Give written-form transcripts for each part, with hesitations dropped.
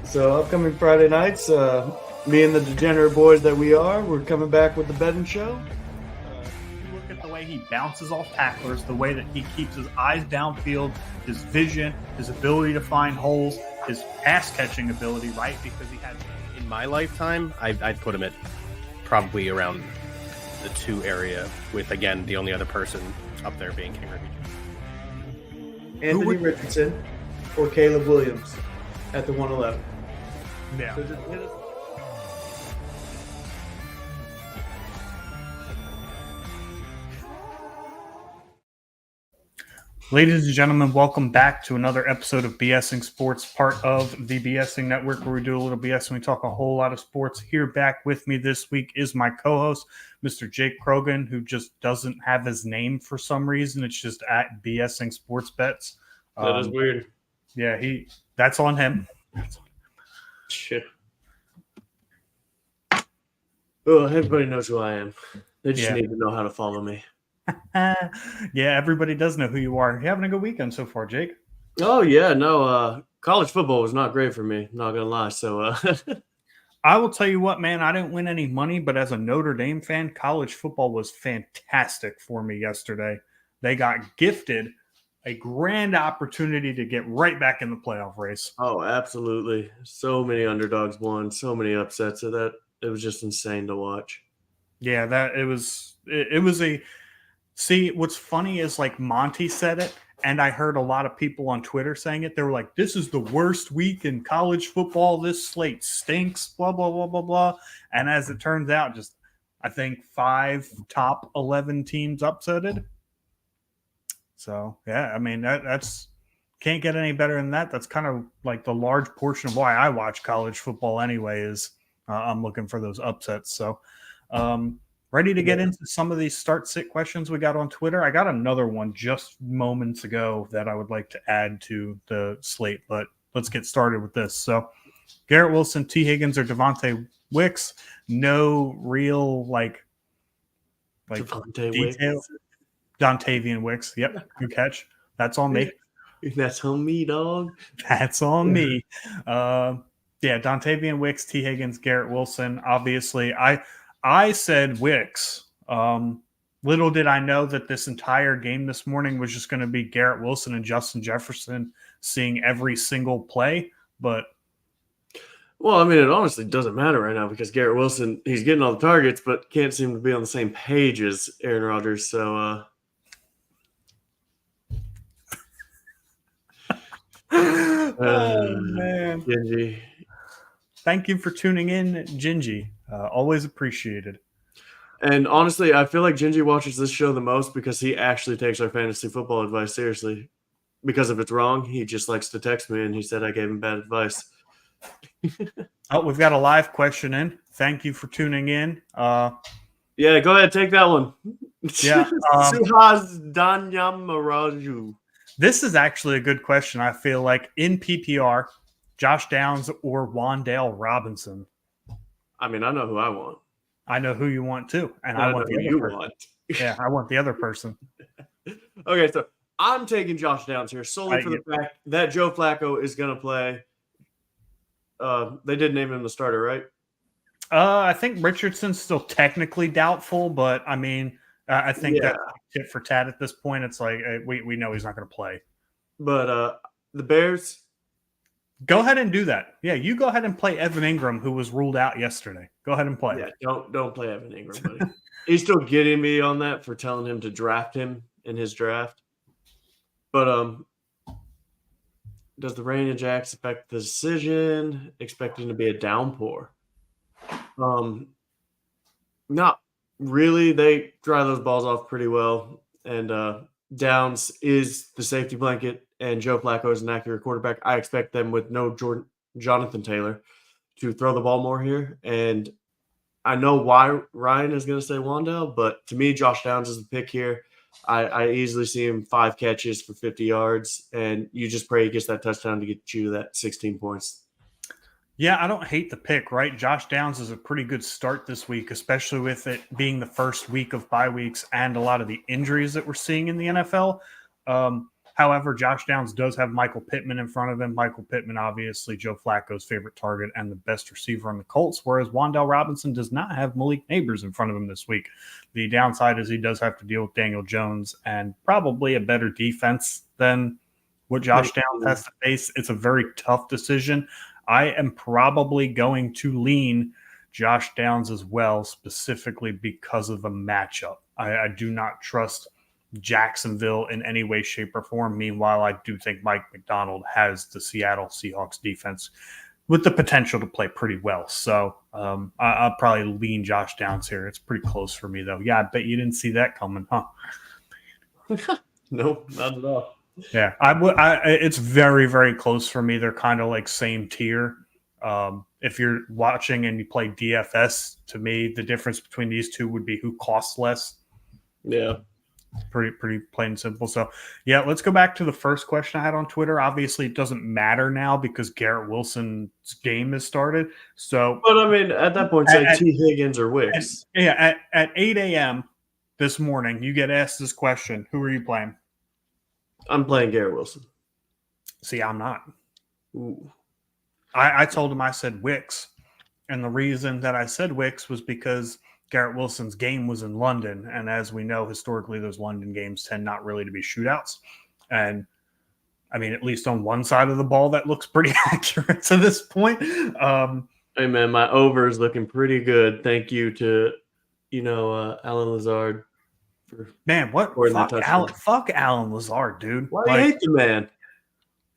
So upcoming Friday nights, me and the degenerate boys that we are, we're coming back with the betting show. You look at the way he bounces off tacklers, the way that he keeps his eyes downfield, his vision, his ability to find holes, his pass catching ability, right? Because he had. In my lifetime, I'd put him at probably around the 2 area, with, again, the only other person up there being King Ricky. Anthony Richardson or Caleb Williams at the 111. Yeah. So just hit us. Ladies and gentlemen, welcome back to another episode of B.S.ing Sports, part of the B.S.ing Network, where we do a little BS and we talk a whole lot of sports. Here back with me this week is my co-host, Mr. Jake Krogan, who just doesn't have his name for some reason. It's just at B.S.ing Sports Bets. That is weird. Yeah, that's on him. Shit. Well, everybody knows who I am. They just need to know how to follow me. Yeah, everybody does know who you are. You having a good weekend so far, Jake? Oh, yeah. No, college football was not great for me. Not going to lie. So, I will tell you what, man, I didn't win any money, but as a Notre Dame fan, college football was fantastic for me yesterday. They got gifted a grand opportunity to get right back in the playoff race. Oh, absolutely. So many underdogs won, so many upsets. So that it was just insane to watch. Yeah, it was a. See, what's funny is like Monty said it, and I heard a lot of people on Twitter saying it. They were like, "This is the worst week in college football. This slate stinks." Blah blah blah blah blah. And as it turns out, just I think 5 top 11 teams upsetted. So yeah, I mean that's can't get any better than that. That's kind of like the large portion of why I watch college football anyway. Is I'm looking for those upsets. So. Ready to get into some of these start-sit questions we got on Twitter. I got another one just moments ago that I would like to add to the slate, but let's get started with this. So, Garrett Wilson, T. Higgins, or Devontae Wicks. No real like detail. Dontavian Wicks. Yep, good catch. That's on me. That's on me, dog. That's on me. Yeah, Dontavian Wicks, T. Higgins, Garrett Wilson. Obviously, I said Wicks. Little did I know that this entire game this morning was just going to be Garrett Wilson and Justin Jefferson seeing every single play. But well, I mean, it honestly doesn't matter right now because Garrett Wilson, he's getting all the targets, but can't seem to be on the same page as Aaron Rodgers. So, oh man, Gingy. Thank you for tuning in, Gingy. Always appreciated. And honestly, I feel like Gingy watches this show the most because he actually takes our fantasy football advice seriously. Because if it's wrong, he just likes to text me, and he said I gave him bad advice. Oh, we've got a live question in. Thank you for tuning in. Yeah, go ahead, take that one. Yeah, Suhas Danyamaraju. This is actually a good question. I feel like in PPR, Josh Downs or Wan'Dale Robinson. I mean, I know who I want. I know who you want too, and I want the other person. Yeah, I want the other person. Okay, so I'm taking Josh Downs here solely for the fact that Joe Flacco is going to play. They did name him the starter, right? I think Richardson's still technically doubtful, but I mean, I think that's tit for tat at this point. It's like we know he's not going to play. But the Bears. Go ahead and do that. Yeah, you go ahead and play Evan Ingram, who was ruled out yesterday. Go ahead and play. Yeah, don't play Evan Ingram, buddy. He's still getting me on that for telling him to draft him in his draft. But does the rain and Jacks affect the decision? Expecting to be a downpour. Not really. They dry those balls off pretty well. And Downs is the safety blanket. And Joe Flacco is an accurate quarterback. I expect them with no Jonathan Taylor to throw the ball more here. And I know why Ryan is going to say Wan'Dale, but to me, Josh Downs is the pick here. I easily see him 5 catches for 50 yards, and you just pray he gets that touchdown to get you to that 16 points. Yeah, I don't hate the pick, right? Josh Downs is a pretty good start this week, especially with it being the first week of bye weeks and a lot of the injuries that we're seeing in the NFL. However, Josh Downs does have Michael Pittman in front of him. Michael Pittman, obviously, Joe Flacco's favorite target and the best receiver on the Colts, whereas Wan'Dale Robinson does not have Malik Nabers in front of him this week. The downside is he does have to deal with Daniel Jones and probably a better defense than what Josh Downs has to face. It's a very tough decision. I am probably going to lean Josh Downs as well, specifically because of the matchup. I do not trust Jacksonville in any way, shape, or form. Meanwhile, I do think Mike McDonald has the Seattle Seahawks defense with the potential to play pretty well. So I'll probably lean Josh Downs here. It's pretty close for me, though. Yeah, I bet you didn't see that coming, huh? Nope, not at all. Yeah, it's very, very close for me. They're kind of like same tier. If you're watching and you play DFS, to me, the difference between these two would be who costs less. Yeah. Pretty plain and simple. So, yeah, let's go back to the first question I had on Twitter. Obviously, it doesn't matter now because Garrett Wilson's game has started. So, but I mean, at that point, say T. Higgins or Wicks. At 8 a.m. this morning, you get asked this question: who are you playing? I'm playing Garrett Wilson. See, I'm not. Ooh. I told him I said Wicks, and the reason that I said Wicks was because Garrett Wilson's game was in London, and as we know, historically, those London games tend not really to be shootouts. And I mean, at least on one side of the ball, that looks pretty accurate to this point. Hey man, my over is looking pretty good. Thank you to, Alan Lazard. Man, what? Fuck Alan Lazard, dude. Why do you hate the man?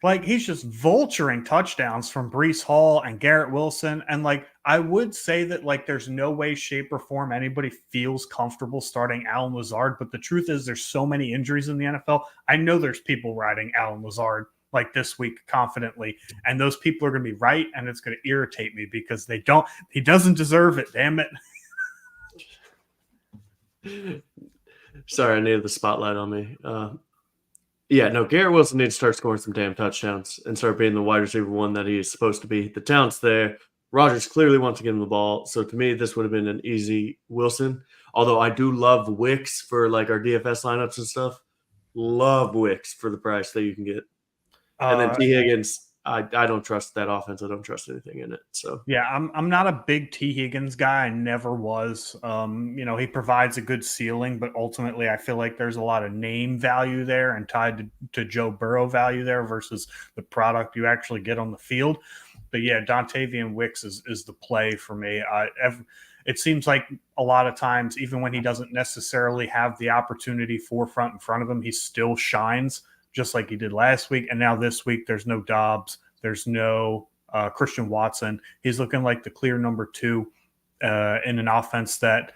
Like, he's just vulturing touchdowns from Breece Hall and Garrett Wilson. And, like, I would say that, like, there's no way, shape, or form anybody feels comfortable starting Alan Lazard. But the truth is there's so many injuries in the NFL. I know there's people riding Alan Lazard, like, this week confidently. And those people are going to be right, and it's going to irritate me because he doesn't deserve it, damn it. Sorry, I needed the spotlight on me. Yeah, no, Garrett Wilson needs to start scoring some damn touchdowns and start being the wide receiver one that he is supposed to be. The talent's there. Rodgers clearly wants to give him the ball. So to me, this would have been an easy Wilson. Although I do love Wicks for like our DFS lineups and stuff. Love Wicks for the price that you can get. And then T. Higgins, I don't trust that offense. I don't trust anything in it. So yeah, I'm not a big T. Higgins guy. I never was. He provides a good ceiling, but ultimately I feel like there's a lot of name value there and tied to Joe Burrow value there versus the product you actually get on the field. But yeah, Dontavian Wicks is the play for me. It seems like a lot of times, even when he doesn't necessarily have the opportunity forefront in front of him, he still shines, just like he did last week. And now this week, there's no Dobbs. There's no Christian Watson. He's looking like the clear number 2 in an offense that,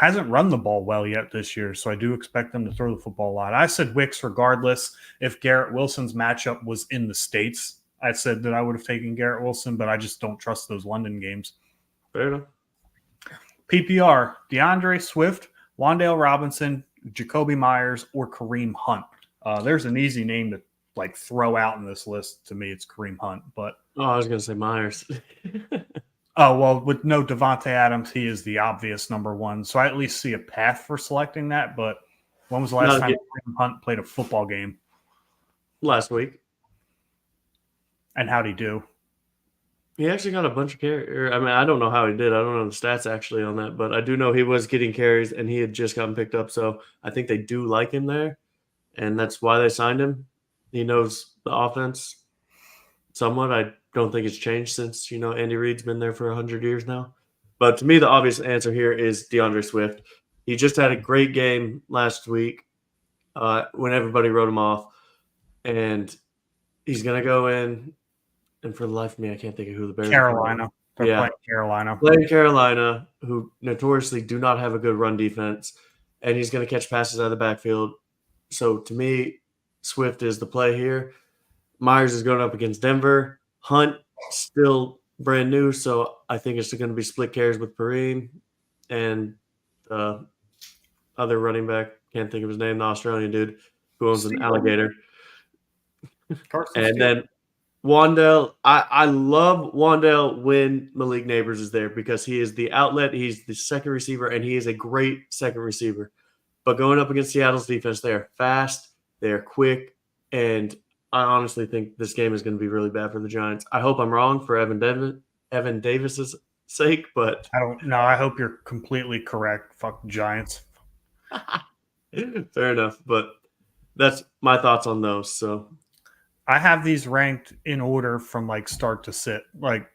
hasn't run the ball well yet this year. So I do expect them to throw the football a lot. I said Wicks regardless. If Garrett Wilson's matchup was in the States, I said that I would have taken Garrett Wilson, but I just don't trust those London games. Fair enough. PPR, DeAndre Swift, Wan'Dale Robinson, Jacoby Myers, or Kareem Hunt. There's an easy name to throw out in this list. To me, it's Kareem Hunt. But I was going to say Myers. Oh, well, with no Devontae Adams, he is the obvious number 1. So I at least see a path for selecting that. But when was the last time Kareem Hunt played a football game? Last week. And how'd he do? He actually got a bunch of carries. I mean, I don't know how he did. I don't know the stats actually on that, but I do know he was getting carries and he had just gotten picked up. So I think they do like him there, and that's why they signed him. He knows the offense somewhat. I don't think it's changed since, Andy Reid's been there for 100 years now. But to me, the obvious answer here is DeAndre Swift. He just had a great game last week when everybody wrote him off. And he's going to go in, and for the life of me, I can't think of who the Bears are. Carolina. They're playing Carolina. Playing Carolina, who notoriously do not have a good run defense. And he's going to catch passes out of the backfield. So to me, Swift is the play here. Myers is going up against Denver. Hunt, still brand new, so I think it's going to be split carries with Perrine and the other running back, can't think of his name, the Australian dude who owns an alligator. And then Wan'Dale, I love Wan'Dale when Malik Nabers is there because he is the outlet, he's the second receiver, and he is a great second receiver. But going up against Seattle's defense, they are fast, they are quick, And I honestly think this game is going to be really bad for the Giants. I hope I'm wrong for Evan Davis's sake, but I don't know. I hope you're completely correct. Fuck the Giants. fair enough. But that's my thoughts on those. So I have these ranked in order from like start to sit. Like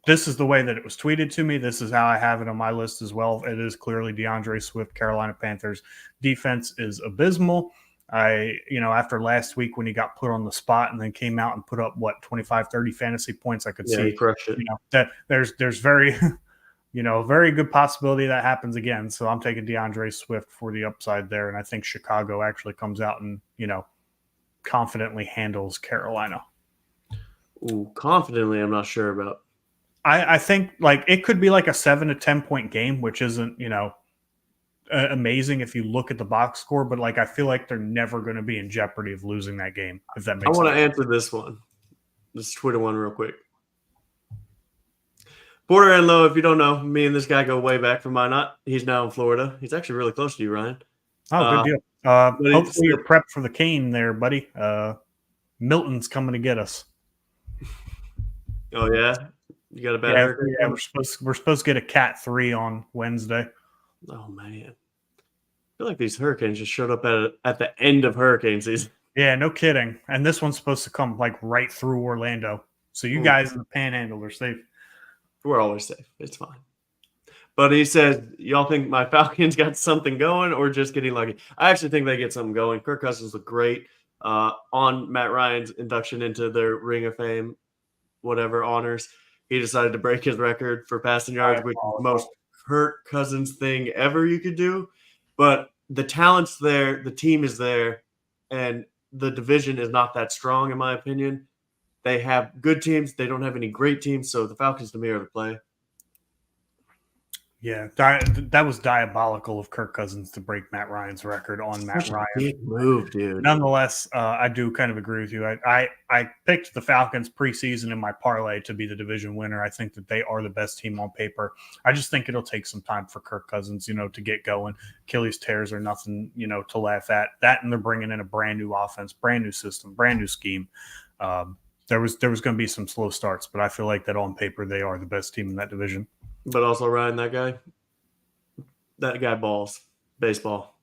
this is the way that it was tweeted to me. This is how I have it on my list as well. It is clearly DeAndre Swift, Carolina Panthers. Defense is abysmal. After last week when he got put on the spot and then came out and put up 25, 30 fantasy points, I could yeah, see he crushed it. That there's very very good possibility that happens again. So I'm taking DeAndre Swift for the upside there, and I think Chicago actually comes out and confidently handles Carolina. Ooh, confidently, I'm not sure about. I think like it could be like a 7 to 10 point game, which isn't amazing if you look at the box score, but like I feel like they're never going to be in jeopardy of losing that game. If that I makes want sense. to answer this one, this Twitter one, real quick. Porter and Low, if you don't know, me and this guy go way back from Minot. He's now in Florida. He's actually really close to you, Ryan. Oh, good deal. Hopefully you're prepped for the cane there, buddy. Milton's coming to get us. Oh yeah, you got a bad hurricane? Yeah, we're supposed to get a Cat 3 on Wednesday. Oh man, I feel like these hurricanes just showed up at the end of hurricane season. Yeah, no kidding. And this one's supposed to come like right through Orlando. So you guys in the Panhandle are safe. We're always safe. It's fine. But he says, y'all think my Falcons got something going or just getting lucky? I actually think they get something going. Kirk Cousins looked great on Matt Ryan's induction into their Ring of Fame, whatever honors. He decided to break his record for passing yards, which is the most Kirk Cousins thing ever you could do. But the talent's there, the team is there, and the division is not that strong, in my opinion. They have good teams. They don't have any great teams, so the Falcons, to me, are the play. Yeah, that was diabolical of Kirk Cousins to break Matt Ryan's record on Matt Ryan. Big move, dude. Nonetheless, I do kind of agree with you. I picked the Falcons preseason in my parlay to be the division winner. I think that they are the best team on paper. I just think it'll take some time for Kirk Cousins, to get going. Achilles tears are nothing, to laugh at. That, and they're bringing in a brand new offense, brand new system, brand new scheme. There was going to be some slow starts, but I feel like that on paper they are the best team in that division. But also, Ryan, that guy balls baseball.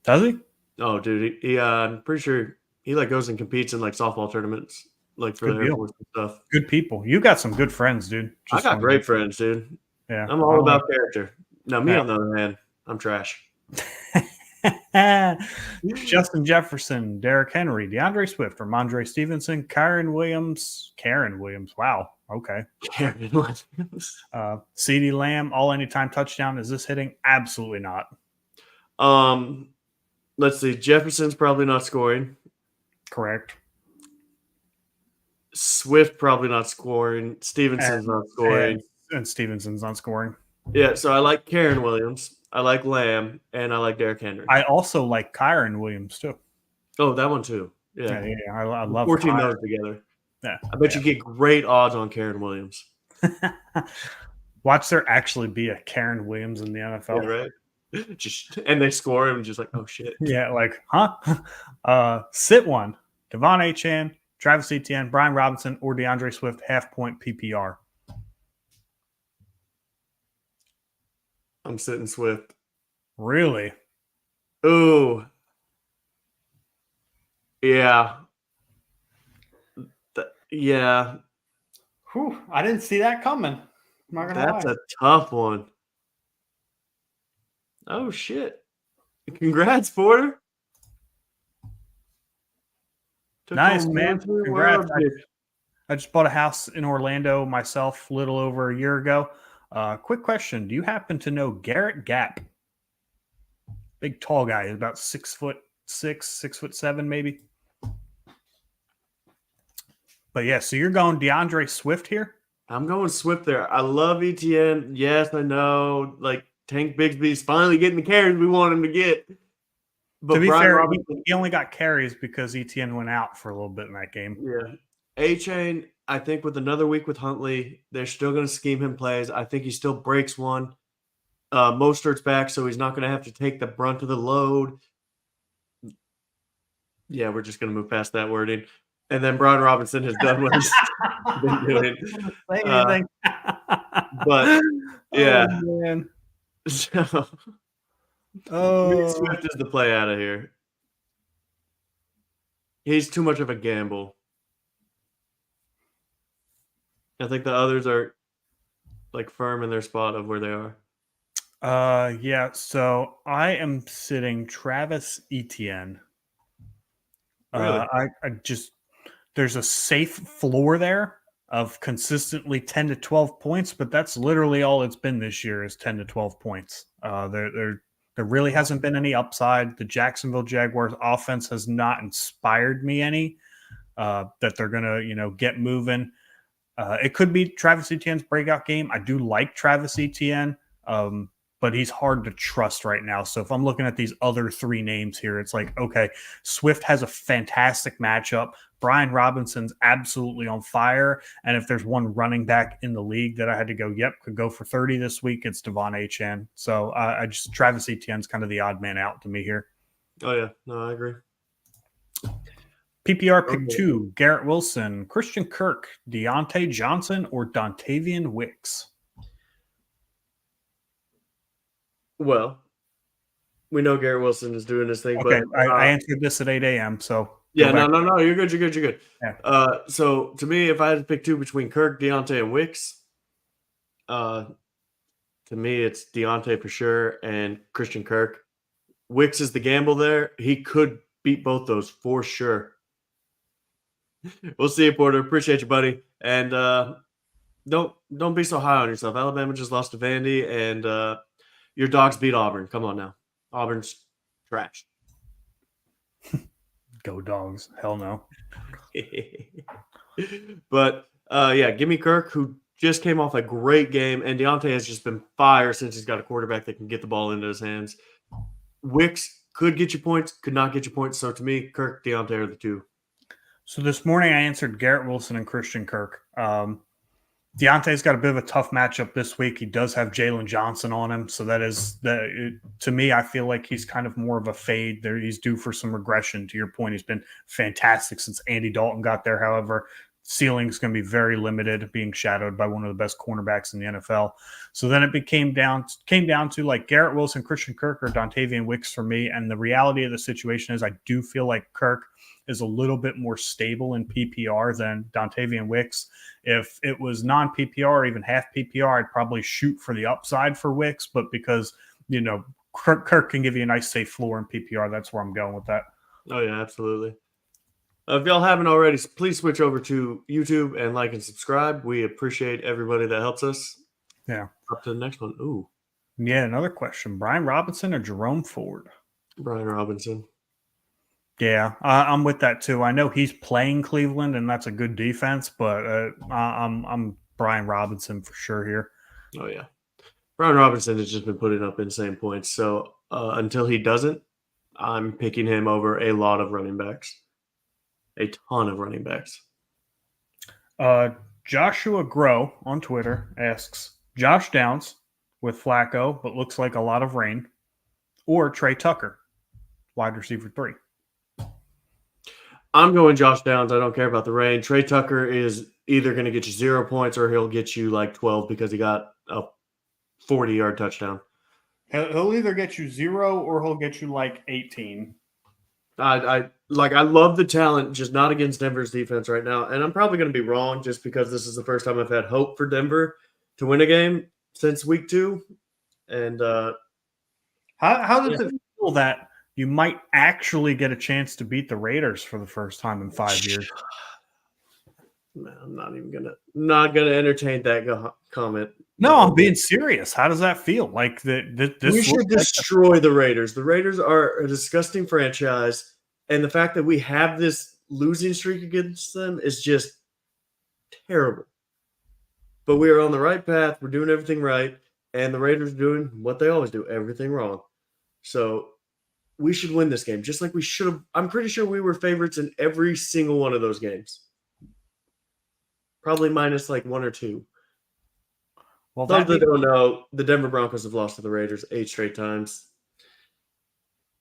Does he? Oh, dude, he I'm pretty sure he goes and competes in softball tournaments, for the Air Force and stuff. Good people. You got some good friends, dude. I got great friends, dude. Yeah, I'm all about character. Now, me on the other hand, I'm trash. Justin Jefferson, Derrick Henry, DeAndre Swift, Ramondre Stevenson, Karen Williams. Wow. Okay. Karen Williams. CeeDee Lamb, all anytime touchdown. Is this hitting? Absolutely not. Let's see. Jefferson's probably not scoring. Correct. Swift probably not scoring. Stevenson's not scoring. And Stevenson's not scoring. Yeah, so I like Karen Williams. I like Lamb, and I like Derrick Henry. I also like Kyron Williams, too. Oh, that one, too. Yeah. I love 14 those together. Yeah. I bet you get great odds on Karen Williams. Watch there actually be a Karen Williams in the NFL. Yeah, right? And they score him just oh, shit. Yeah, sit one. Devon Achane, Travis Etienne, Brian Robinson, or DeAndre Swift, half-point PPR. I'm sitting Swift. Really? Ooh. Yeah. Yeah. Whew, I didn't see that coming. I'm not gonna That's lie. a tough one. Oh, shit. Congrats, Porter. Nice, man. Congrats. I just bought a house in Orlando myself a little over a year ago. Quick question. Do you happen to know Garrett Gap? Big tall guy. He's about 6'6", 6'7", maybe. But yeah, so you're going DeAndre Swift here? I'm going Swift there. I love Etienne. Yes, I know. Tank Bigsby's finally getting the carries we want him to get. But to be Brian fair, Robinson, he only got carries because Etienne went out for a little bit in that game. Yeah. A-Chain, I think with another week with Huntley, they're still going to scheme him plays. I think he still breaks one. Mostert's back, so he's not going to have to take the brunt of the load. Yeah, we're just going to move past that wording. And then Brian Robinson has done what he's been doing. Say anything. But, yeah. Oh, man. So, Oh. Swift is the play out of here. He's too much of a gamble. I think the others are like firm in their spot of where they are. Yeah. So I am sitting Travis Etienne. Really? I just there's a safe floor there of consistently 10 to 12 points, but that's literally all it's been this year is 10 to 12 points. There really hasn't been any upside. The Jacksonville Jaguars offense has not inspired me any that they're gonna get moving. It could be Travis Etienne's breakout game. I do like Travis Etienne, but he's hard to trust right now. So if I'm looking at these other three names here, it's like, okay, Swift has a fantastic matchup. Brian Robinson's absolutely on fire. And if there's one running back in the league that I had to go, could go for 30 this week, it's Devon Achane. So Travis Etienne's kind of the odd man out to me here. Oh, yeah. No, I agree. PPR pick 2, Garrett Wilson, Christian Kirk, Deontay Johnson, or Dontavian Wicks? Well, we know Garrett Wilson is doing this thing. Okay, but I answered this at 8 a.m., so... Yeah, no, you're good. Yeah. So, to me, if I had to pick two between Kirk, Deontay, and Wicks, to me, it's Deontay for sure and Christian Kirk. Wicks is the gamble there. He could beat both those for sure. We'll see you, Porter. Appreciate you, buddy. And don't be so high on yourself. Alabama just lost to Vandy, and your Dogs beat Auburn. Come on now. Auburn's trash. Go Dogs. Hell no. But, yeah, give me Kirk, who just came off a great game, and Deontay has just been fire since he's got a quarterback that can get the ball into his hands. Wicks could get you points, could not get you points. So, to me, Kirk, Deontay are the two. So this morning I answered Garrett Wilson and Christian Kirk. Deontay's got a bit of a tough matchup this week. He does have Jalen Johnson on him. So to me, I feel like he's kind of more of a fade there. He's due for some regression. To your point, he's been fantastic since Andy Dalton got there. However, ceiling is going to be very limited, being shadowed by one of the best cornerbacks in the NFL. So then it came down to like Garrett Wilson, Christian Kirk, or Dontavian Wicks for me. And the reality of the situation is I do feel like Kirk is a little bit more stable in PPR than Dontavian Wicks. If it was non-PPR or even half PPR, I'd probably shoot for the upside for Wicks. But because, Kirk can give you a nice safe floor in PPR, that's where I'm going with that. Oh, yeah, absolutely. If y'all haven't already, please switch over to YouTube and like and subscribe. We appreciate everybody that helps us. Yeah. Up to the next one. Ooh. Yeah, another question. Brian Robinson or Jerome Ford? Brian Robinson. Yeah, I'm with that too. I know he's playing Cleveland, and that's a good defense, but I'm Brian Robinson for sure here. Oh, yeah. Brian Robinson has just been putting up insane points. So until he doesn't, I'm picking him over a lot of running backs. A ton of running backs. Joshua Grow on Twitter asks, Josh Downs with Flacco, but looks like a lot of rain, or Trey Tucker, wide receiver 3. I'm going Josh Downs. I don't care about the rain. Trey Tucker is either going to get you 0 points or he'll get you like 12 because he got a 40-yard touchdown. He'll either get you 0 or he'll get you like 18. I love the talent, just not against Denver's defense right now. And I'm probably going to be wrong just because this is the first time I've had hope for Denver to win a game since week 2. And how does it feel that you might actually get a chance to beat the Raiders for the first time in 5 years? Man, I'm not gonna entertain that comment. No, I'm being serious. How does that feel? Like we should destroy the Raiders. The Raiders are a disgusting franchise, and the fact that we have this losing streak against them is just terrible. But we are on the right path. We're doing everything right, and the Raiders are doing what they always do, everything wrong. So we should win this game, just like we should have. I'm pretty sure we were favorites in every single one of those games. Probably minus like 1 or 2. Well, those that don't know, the Denver Broncos have lost to the Raiders 8 straight times.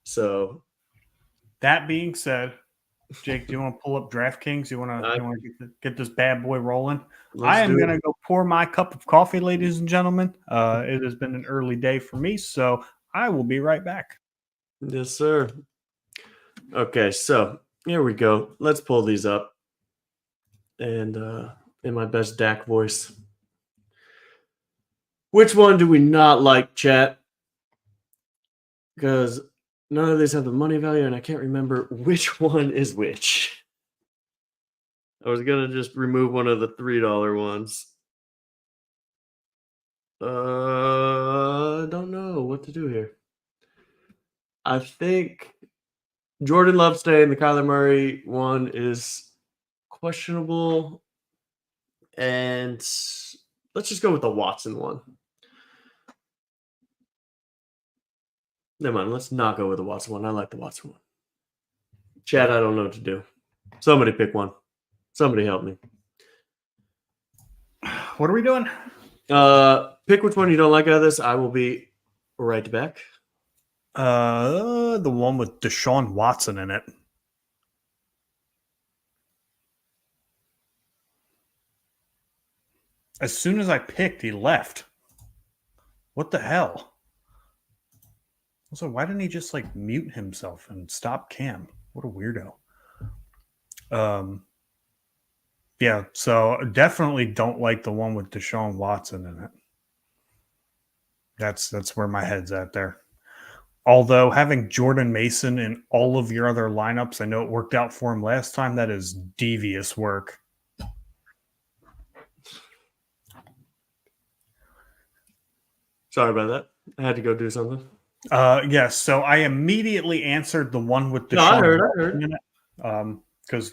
So, that being said, Jake, do you want to pull up DraftKings? You want I- to get this bad boy rolling? Let's I am do going it. to go pour my cup of coffee, ladies and gentlemen. It has been an early day for me, so I will be right back. Yes, sir. Okay, so here we go. Let's pull these up. And in my best Dak voice. Which one do we not like, chat? Because none of these have the money value, and I can't remember which one is which. I was going to just remove one of the $3 ones. I don't know what to do here. I think Jordan Love staying, the Kyler Murray one is questionable. And let's just go with the Watson one. Never mind, let's not go with the Watson one. I like the Watson one. Chad, I don't know what to do. Somebody pick one. Somebody help me. What are we doing? Pick which one you don't like out of this. I will be right back. The one with Deshaun Watson in it. As soon as I picked, he left. What the hell? Also, why didn't he just like mute himself and stop Cam? What a weirdo. Yeah, so definitely don't like the one with Deshaun Watson in it. That's where my head's at there. Although having Jordan Mason in all of your other lineups, I know it worked out for him last time. That is devious work. Sorry about that. I had to go do something. Yes, so I immediately answered the one with Deshaun No, I heard. Watson in it. Because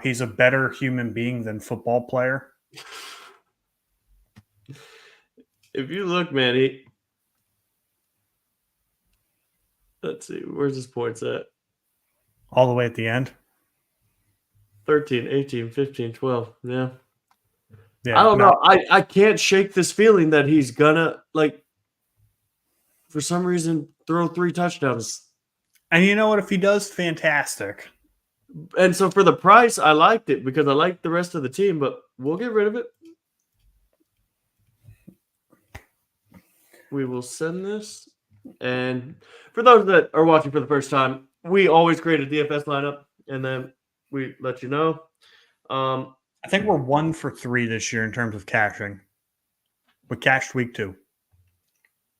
he's a better human being than football player. If you look, man, let's see, where's his points at? All the way at the end. 13, 18, 15, 12. Yeah. Yeah, I don't know. I can't shake this feeling that he's gonna, for some reason, throw 3 touchdowns. And you know what? If he does, fantastic. And so for the price, I liked it because I liked the rest of the team, but we'll get rid of it. We will send this. And for those that are watching for the first time, we always create a DFS lineup and then we let you know. I think we're 1 for 3 this year in terms of cashing. We cashed week 2.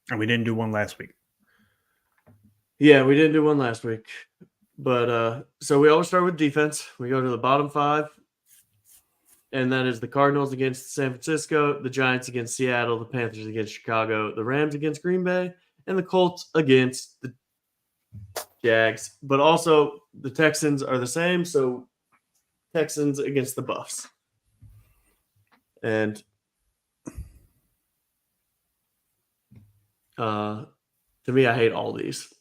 And we didn't do one last week. Yeah, we didn't do one last week. But so we always start with defense. We go to the bottom 5. And that is the Cardinals against San Francisco, the Giants against Seattle, the Panthers against Chicago, the Rams against Green Bay, and the Colts against the Jags. But also the Texans are the same, so Texans against the Buffs. And to me, I hate all these.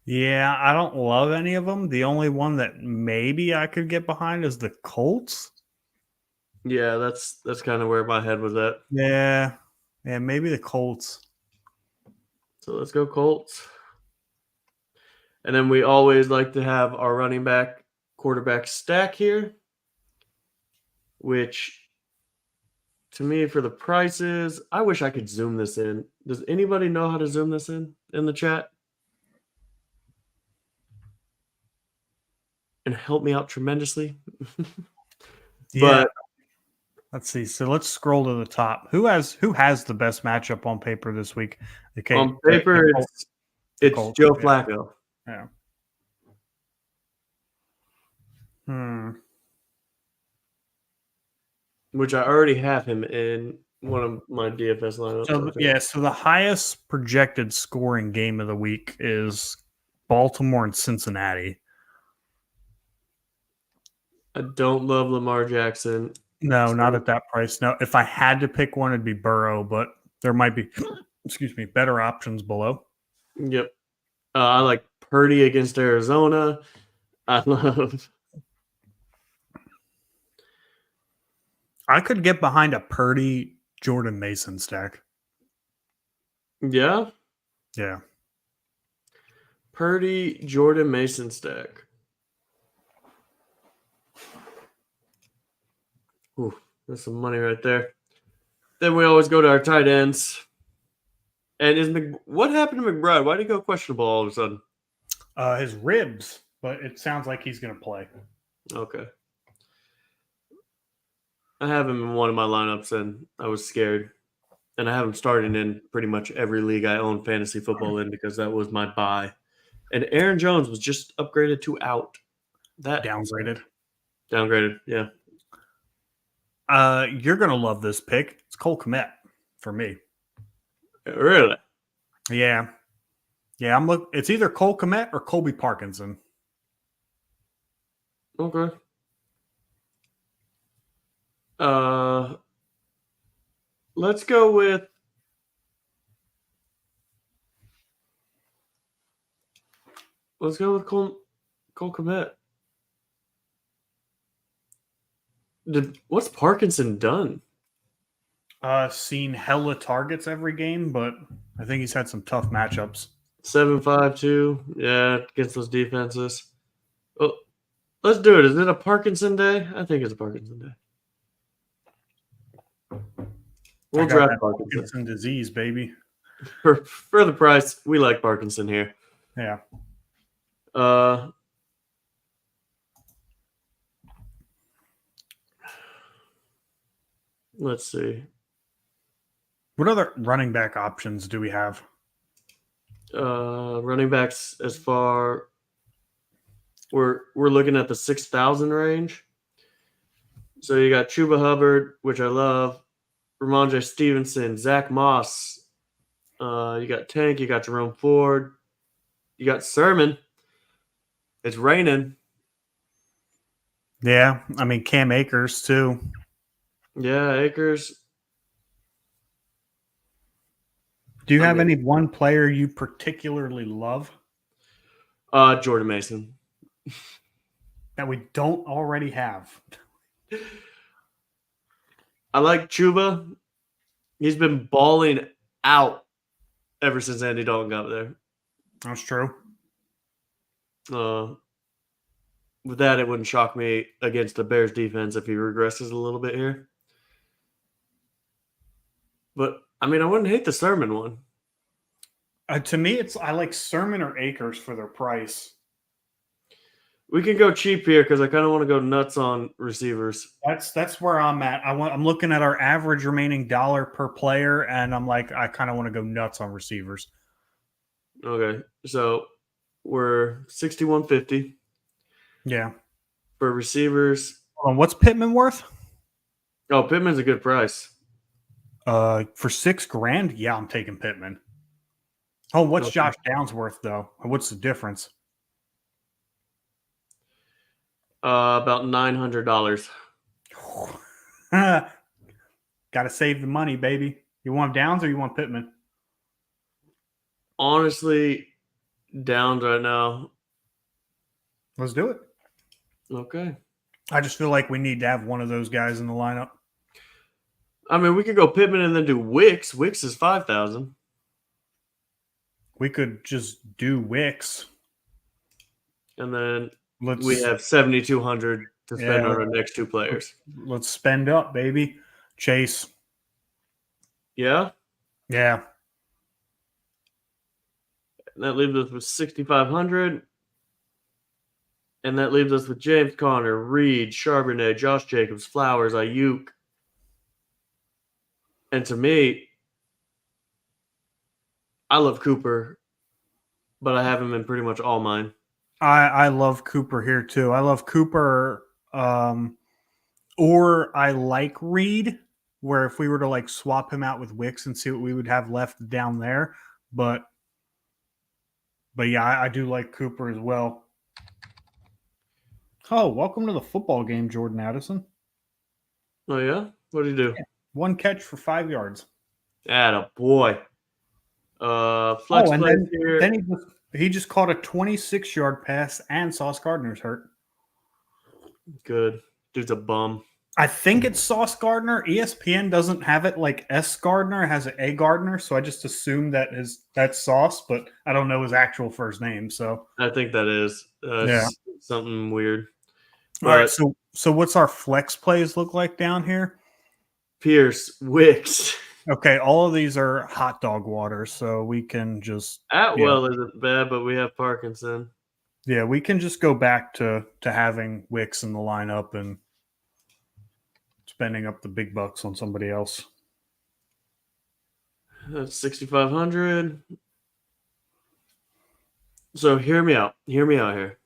Yeah, I don't love any of them. The only one that maybe I could get behind is the Colts. Yeah, that's kind of where my head was at. Yeah, maybe the Colts. So let's go Colts. And then we always like to have our running back quarterback stack here, which to me for the prices, I wish I could zoom this in. Does anybody know how to zoom this in the chat? And help me out tremendously. Yeah. Let's see. So let's scroll to the top. Who has the best matchup on paper this week? Okay, on paper, it's Colts, Joe yeah. Flacco. Yeah. Which I already have him in one of my DFS lineups. So the highest projected scoring game of the week is Baltimore and Cincinnati. I don't love Lamar Jackson. No, not at that price. No, if I had to pick one, it'd be Burrow, but there might be, better options below. Yep. I like Purdy against Arizona. I could get behind a Purdy Jordan Mason stack. Yeah. Yeah. Purdy Jordan Mason stack. Ooh, that's some money right there. Then we always go to our tight ends. And what happened to McBride? Why did he go questionable all of a sudden? His ribs, but it sounds like he's going to play. Okay. I have him in one of my lineups, and I was scared. And I have him starting in pretty much every league I own fantasy football in because that was my buy. And Aaron Jones was just upgraded to out. That Downgraded. Downgraded, yeah. You're going to love this pick. It's Cole Kmet for me. Really? Yeah. Yeah, it's either Cole Kmet or Colby Parkinson. Okay. Let's go with Cole Kmet. What's Parkinson done? Seen hella targets every game, but I think he's had some tough matchups. 7.52, yeah, against those defenses. Well, let's do it. Is it a Parkinson day? I think it's a Parkinson day. We'll draft Parkinson disease, baby. For the price. We like Parkinson here. Yeah. Let's see. What other running back options do we have? Running backs as far we're looking at the 6,000 range. So you got Chuba Hubbard, which I love, Ramondre Stevenson, Zach Moss. You got Tank, you got Jerome Ford, you got Sermon. It's raining. Yeah, I mean Cam Akers too. Yeah, Akers. Do you have any one player you particularly love? Jordan Mason. That we don't already have. I like Chuba. He's been balling out ever since Andy Dalton got there. That's true. With that, it wouldn't shock me against the Bears defense if he regresses a little bit here. But, I mean, I wouldn't hate the Sermon one. To me, I like Sermon or Akers for their price. We can go cheap here because I kind of want to go nuts on receivers. That's where I'm at. I'm looking at our average remaining dollar per player, and I'm like, I kind of want to go nuts on receivers. Okay, so we're 61.50. Yeah. For receivers. Hold on, what's Pittman worth? Oh, Pittman's a good price. For $6,000, yeah, I'm taking Pittman. Oh, what's Okay. Josh Downs worth though? What's the difference? About $900. Got to save the money, baby. You want Downs or you want Pittman? Honestly, Downs right now. Let's do it. Okay. I just feel like we need to have one of those guys in the lineup. I mean, we could go Pittman and then do Wicks. Wicks is 5,000. We could just do Wicks. And then we have 7,200 to spend on our next two players. Let's spend up, baby. Chase. Yeah? Yeah. And that leaves us with 6,500. And that leaves us with James Conner, Reed, Charbonnet, Josh Jacobs, Flowers, Ayuk. And to me, I love Cooper, but I have him in pretty much all mine. I love Cooper here too. I love Cooper, or I like Reed, where if we were to like swap him out with Wicks and see what we would have left down there. But yeah, I do like Cooper as well. Oh, welcome to the football game, Jordan Addison. Oh, yeah? What did he do? Yeah. 1 catch for 5 yards. Atta boy. Flex and plays here. Then he just caught a 26-yard pass, and Sauce Gardner's hurt. Good. Dude's a bum. I think it's Sauce Gardner. ESPN doesn't have it like S Gardner, it has an A Gardner, so I just assume that's Sauce, but I don't know his actual first name. So I think that is something weird. All right, so So what's our flex plays look like down here? Pierce, Wicks. Okay, all of these are hot dog water, so we can just Atwell isn't bad, but we have Parkinson. we can just go back to having Wicks in the lineup and spending up the big bucks on somebody else. That's 6,500. So hear me out. Hear me out here.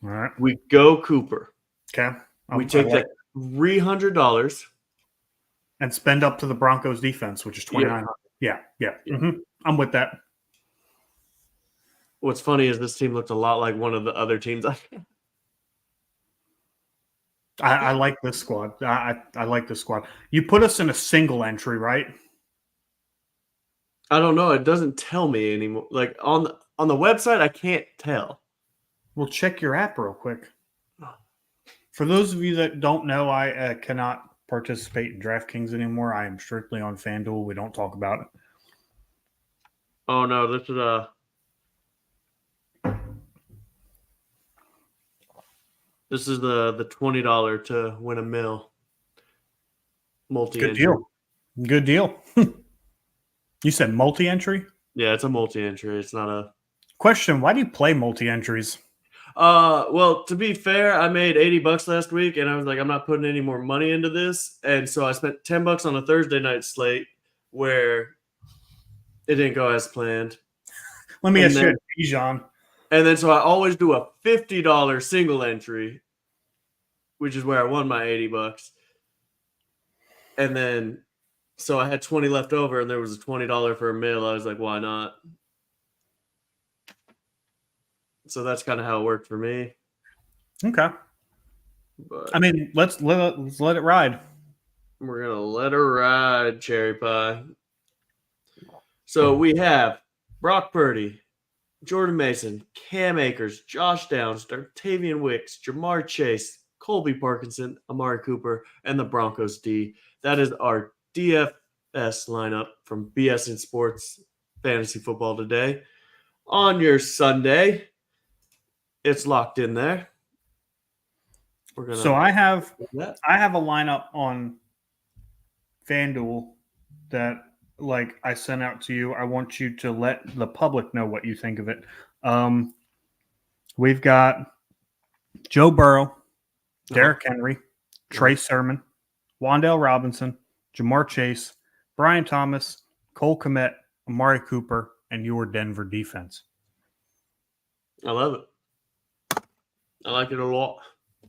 All right. We go Cooper. Okay. We take that $300 and spend up to the Broncos defense, which is 2,900. Yeah. Mm-hmm. I'm with that. What's funny is this team looked a lot like one of the other teams. I like this squad. I like this squad. You put us in a single entry, right? I don't know. It doesn't tell me anymore. Like on the website, I can't tell. Well, check your app real quick. For those of you that don't know, I cannot participate in DraftKings anymore. I am strictly on FanDuel. We don't talk about it. Oh no, this is the $20 to win a mill. Multi-entry. Good deal. You said multi-entry? Yeah, it's a multi-entry. It's not a question. Why do you play multi-entries? Well, to be fair, I made $80 last week, and I was like, I'm not putting any more money into this, and so I spent $10 on a Thursday night slate where it didn't go as planned. Let me ask you, Bijan. And then so I always do a $50 single entry, which is where I won my $80. And then so I had 20 left over, and there was a $20 for a meal. I was like, why not? So that's kind of how it worked for me. Okay. But I mean, let's let it ride. We're gonna let her ride, Cherry Pie. So we have Brock Purdy, Jordan Mason, Cam Akers, Josh Downs, Dartavian Wicks, Jamar Chase, Colby Parkinson, Amari Cooper, and the Broncos D. That is our DFS lineup from B.S.ing Sports Fantasy Football today. On your Sunday, it's locked in there. So I have a lineup on FanDuel that I sent out to you. I want you to let the public know what you think of it. We've got Joe Burrow, Derrick Henry, Trey Sermon, Wan'Dale Robinson, Jamar Chase, Brian Thomas, Cole Kmet, Amari Cooper, and your Denver defense. I love it. I like it a lot.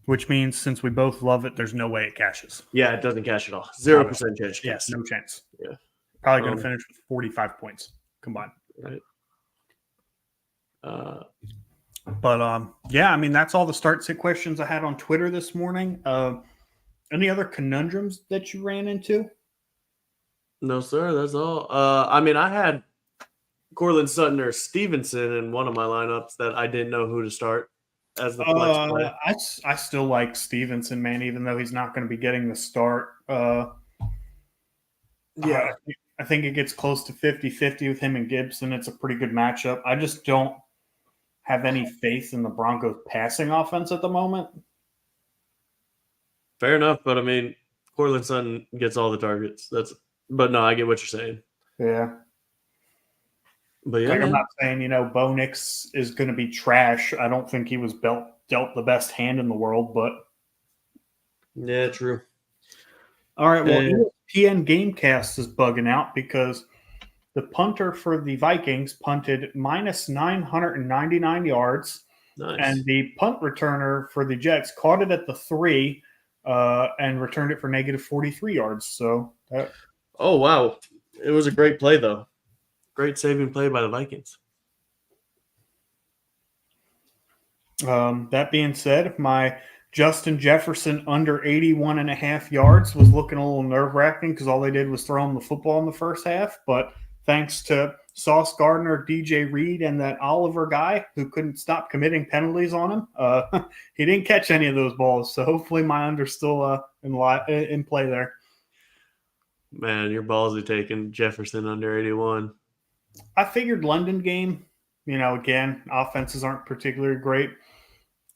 Which means since we both love it, there's no way it cashes. Yeah, it doesn't cash at all. 0% chance. Yes, no chance. Yeah. Probably going to finish with 45 points combined. Right. Yeah, I mean, that's all the start sit questions I had on Twitter this morning. Any other conundrums that you ran into? No, sir. That's all. I mean, I had Cortland Sutton or Stevenson in one of my lineups that I didn't know who to start as the flex play. I still like Stevenson, man, even though he's not going to be getting the start. Yeah. I think it gets close to 50-50 with him and Gibson. It's a pretty good matchup. I just don't have any faith in the Broncos passing offense at the moment. Fair enough, but I mean, Cortland Sutton gets all the targets. But no, I get what you're saying. Yeah. But yeah, I'm not saying, Bo Nix is going to be trash. I don't think he was dealt the best hand in the world, but yeah, true. All right, well, ESPN Gamecast is bugging out because the punter for the Vikings punted minus 999 yards. Nice. And the punt returner for the Jets caught it at the 3 and returned it for negative 43 yards. So, oh, wow. It was a great play, though. Great saving play by the Vikings. That being said, my Justin Jefferson under 81.5 yards was looking a little nerve-wracking because all they did was throw him the football in the first half. But thanks to Sauce Gardner, DJ Reed, and that Oliver guy who couldn't stop committing penalties on him, he didn't catch any of those balls. So hopefully my under's still in play there. Man, you're ballsy taking Jefferson under 81. I figured London game, again, offenses aren't particularly great.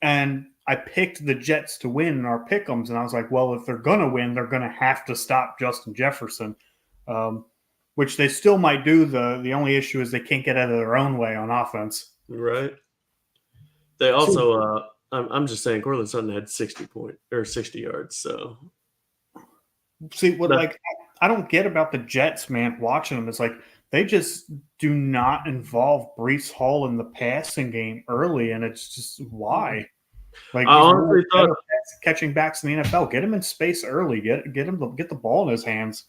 And I picked the Jets to win in our pick'ems, and I was like, well, if they're going to win, they're going to have to stop Justin Jefferson, which they still might do. The only issue is they can't get out of their own way on offense. Right. They also, I'm just saying, Cortland Sutton had 60 yards. So see what I don't get about the Jets, man. Watching them, it's like they just do not involve Brees Hall in the passing game early, and it's just why. Like I honestly thought catching backs in the NFL, get him in space early, get him to get the ball in his hands.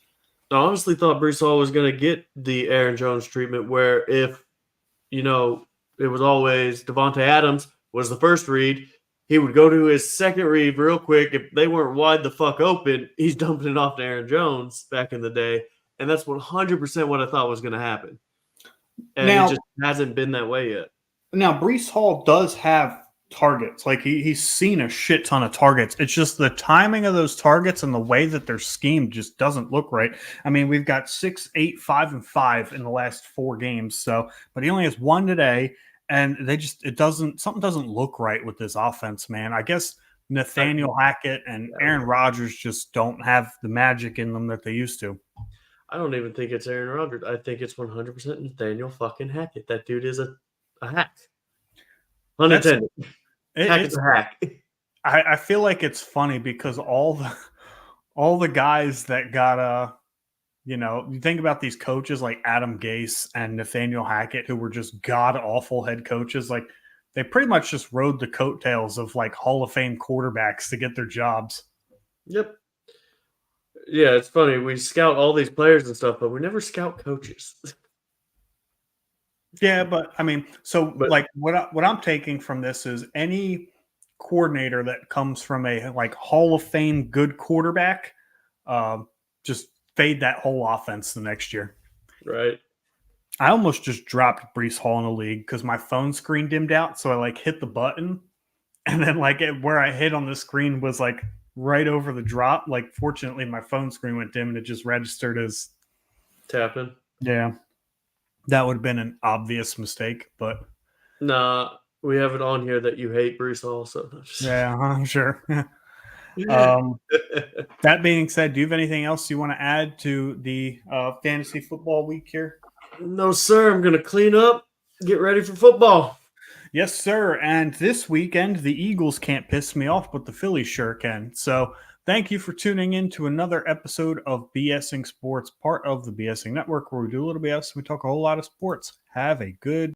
I honestly thought Brees Hall was going to get the Aaron Jones treatment, where if it was always Devontae Adams was the first read, he would go to his second read real quick. If they weren't wide the fuck open, he's dumping it off to Aaron Jones back in the day. And that's 100% what I thought was going to happen. And it just hasn't been that way yet. Now, Brees Hall does have targets. Like he's seen a shit ton of targets. It's just the timing of those targets and the way that they're schemed just doesn't look right. I mean, we've got 6, 8, 5, and 5 in the last 4 games. So, but he only has 1 today. And something doesn't look right with this offense, man. I guess Nathaniel Hackett and Aaron Rodgers just don't have the magic in them that they used to. I don't even think it's Aaron Rodgers. I think it's 100% Nathaniel fucking Hackett. That dude is a hack. Unintended. Hackett's a hack. I feel like it's funny because all the guys that got you think about these coaches like Adam Gase and Nathaniel Hackett, who were just god-awful head coaches. Like, they pretty much just rode the coattails of, like, Hall of Fame quarterbacks to get their jobs. Yep. Yeah, it's funny. We scout all these players and stuff, but we never scout coaches. Yeah, but, I mean, what I'm taking from this is any coordinator that comes from a, like, Hall of Fame good quarterback, just fade that whole offense the next year. Right. I almost just dropped Brees Hall in the league because my phone screen dimmed out. So I hit the button, and then where I hit on the screen was right over the drop. Fortunately, my phone screen went dim and it just registered as tapping. Yeah, that would have been an obvious mistake, but nah, we have it on here that you hate Brees Hall. So yeah, I'm sure. That being said, do you have anything else you want to add to the fantasy football week here? No, sir. I'm going to clean up, get ready for football. Yes, sir. And this weekend, the Eagles can't piss me off, but the Phillies sure can. So thank you for tuning in to another episode of B.S.ing Sports, part of the B.S.ing Network, where we do a little BS. We talk a whole lot of sports. Have a good